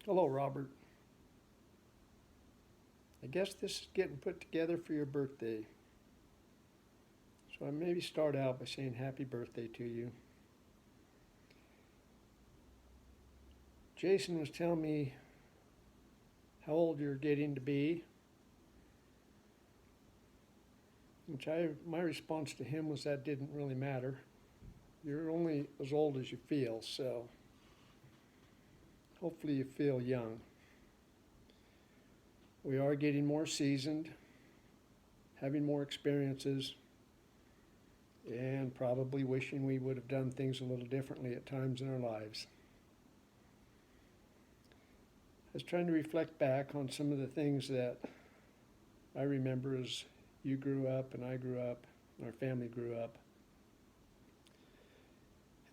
Hello, Robert. I guess this is getting put together for your birthday. So I maybe start out by saying happy birthday to you. Jason was telling me how old you're getting to be, my response to him was that didn't really matter. You're only as old as you feel, so hopefully you feel young. We are getting more seasoned, having more experiences, and probably wishing we would have done things a little differently at times in our lives. I was trying to reflect back on some of the things that I remember as you grew up and I grew up, and our family grew up.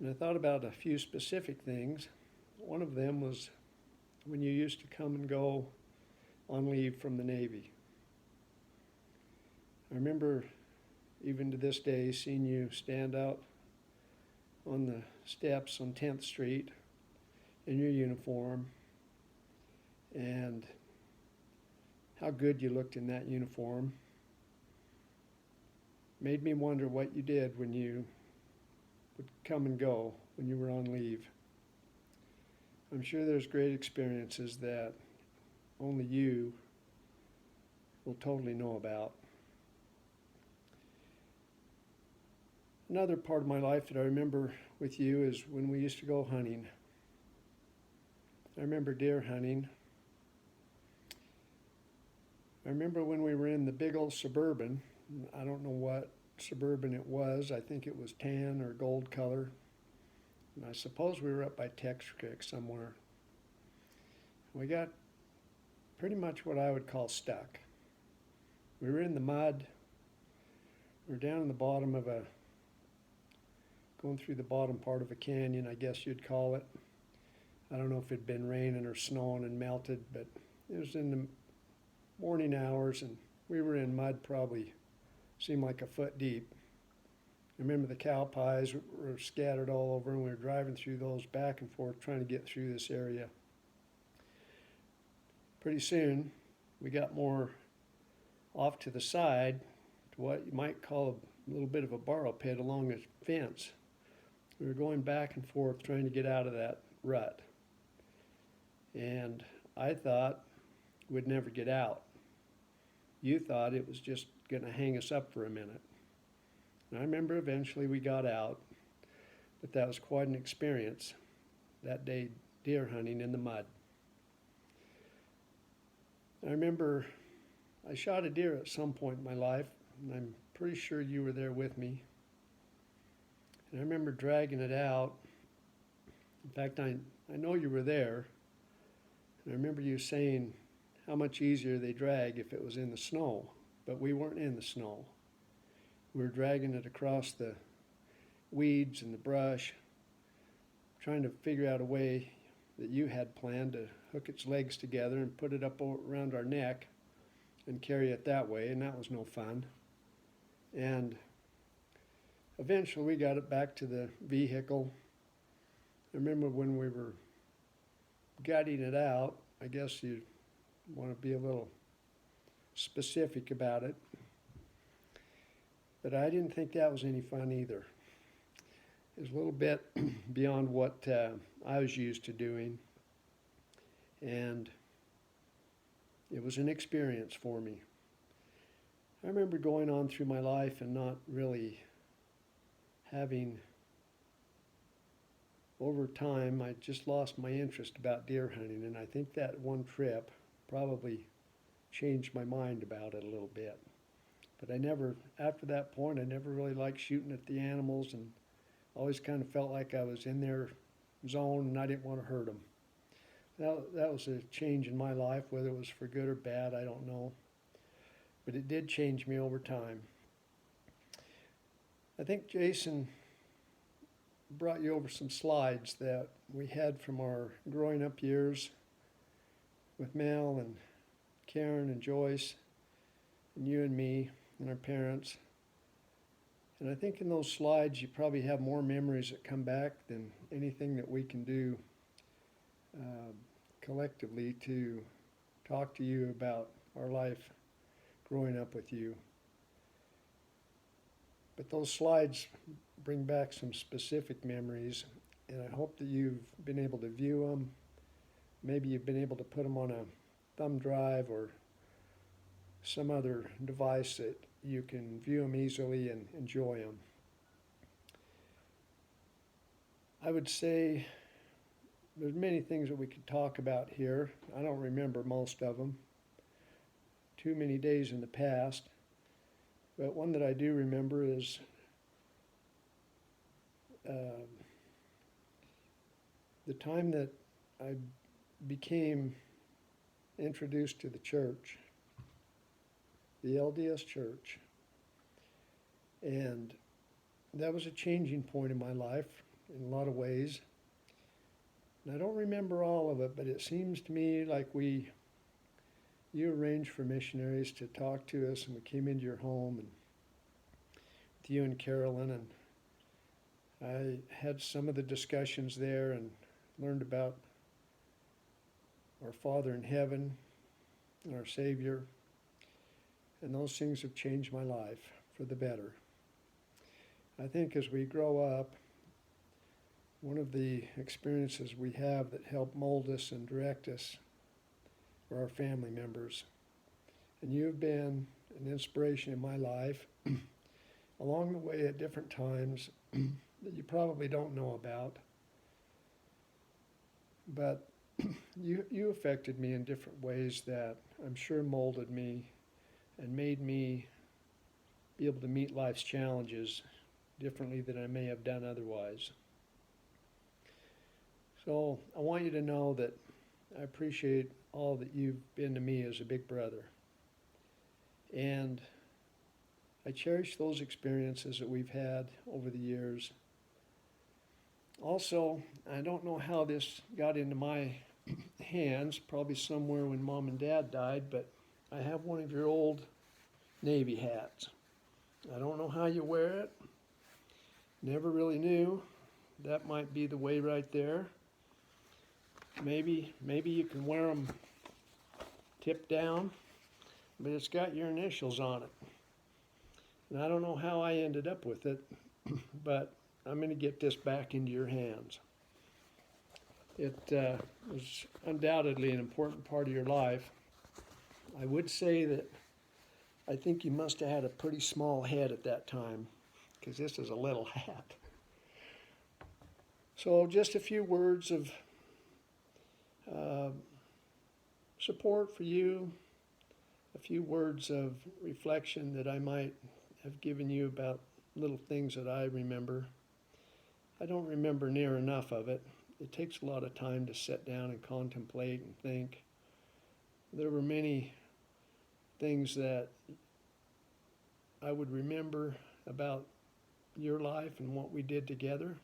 And I thought about a few specific things. One of them was when you used to come and go on leave from the Navy. I remember even to this day seeing you stand out on the steps on 10th Street in your uniform, and how good you looked in that uniform. Made me wonder what you did when you would come and go when you were on leave. I'm sure there's great experiences that only you will totally know about. Another part of my life that I remember with you is when we used to go hunting. I remember deer hunting. I remember when we were in the big old Suburban. I don't know what Suburban it was. I think it was tan or gold color. And I suppose we were up by Tex Creek somewhere. We got pretty much what I would call stuck. We were in the mud. We were down in the bottom of going through the bottom part of a canyon, I guess you'd call it. I don't know if it'd been raining or snowing and melted, but it was in the morning hours, and we were in mud probably seemed like a foot deep. I remember the cow pies were scattered all over, and we were driving through those back and forth trying to get through this area. Pretty soon, we got more off to the side to what you might call a little bit of a borrow pit along a fence. We were going back and forth trying to get out of that rut. And I thought we'd never get out. You thought it was just going to hang us up for a minute. And I remember eventually we got out, but that was quite an experience that day deer hunting in the mud. I remember I shot a deer at some point in my life, and I'm pretty sure you were there with me. And I remember dragging it out. In fact, I know you were there. And I remember you saying how much easier they drag if it was in the snow, but we weren't in the snow. We were dragging it across the weeds and the brush, trying to figure out a way that you had planned to hook its legs together and put it up around our neck and carry it that way, and that was no fun. And eventually we got it back to the vehicle. I remember when we were gutting it out, I guess you want to be a little specific about it, but I didn't think that was any fun either. It was a little bit beyond what I was used to doing, and it was an experience for me. I remember going on through my life and not really having, over time, I just lost my interest about deer hunting, and I think that one trip probably changed my mind about it a little bit. But after that point, I never really liked shooting at the animals, and always kind of felt like I was in their zone and I didn't want to hurt them. That was a change in my life, whether it was for good or bad, I don't know. But it did change me over time. I think Jason brought you over some slides that we had from our growing up years with Mel and Karen and Joyce and you and me and our parents. And I think in those slides you probably have more memories that come back than anything that we can do collectively to talk to you about our life growing up with you. But those slides bring back some specific memories, and I hope that you've been able to view them. Maybe you've been able to put them on a thumb drive or some other device that you can view them easily and enjoy them. I would say there's many things that we could talk about here. I don't remember most of them. Too many days in the past. But one that I do remember is the time that I became introduced to the church, the LDS Church. And that was a changing point in my life in a lot of ways. And I don't remember all of it, but it seems to me like you arranged for missionaries to talk to us, and we came into your home, and with you and Carolyn, and I had some of the discussions there and learned about our Father in heaven and our Savior, and those things have changed my life for the better. I think as we grow up, one of the experiences we have that help mold us and direct us are our family members. And you've been an inspiration in my life along the way at different times that you probably don't know about. But you affected me in different ways that I'm sure molded me and made me be able to meet life's challenges differently than I may have done otherwise. So I want you to know that I appreciate all that you've been to me as a big brother. And I cherish those experiences that we've had over the years. Also, I don't know how this got into my hands, probably somewhere when Mom and Dad died, but I have one of your old Navy hats. I don't know how you wear it. Never really knew. That might be the way right there. Maybe you can wear them tip down, but it's got your initials on it. And I don't know how I ended up with it, but I'm going to get this back into your hands. It was undoubtedly an important part of your life. I would say that I think you must have had a pretty small head at that time, because this is a little hat. So just a few words of support for you, a few words of reflection that I might have given you about little things that I remember. I don't remember near enough of it. It takes a lot of time to sit down and contemplate and think. There were many things that I would remember about your life and what we did together.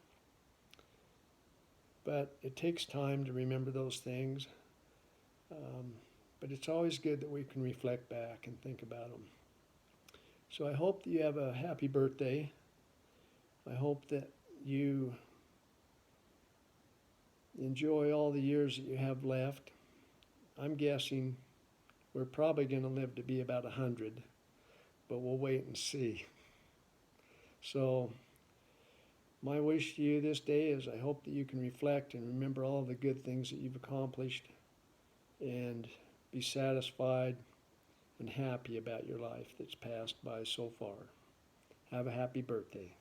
But it takes time to remember those things. But it's always good that we can reflect back and think about them. So I hope that you have a happy birthday. I hope that you enjoy all the years that you have left. I'm guessing we're probably going to live to be about 100, but we'll wait and see. So my wish to you this day is I hope that you can reflect and remember all the good things that you've accomplished and be satisfied and happy about your life that's passed by so far. Have a happy birthday.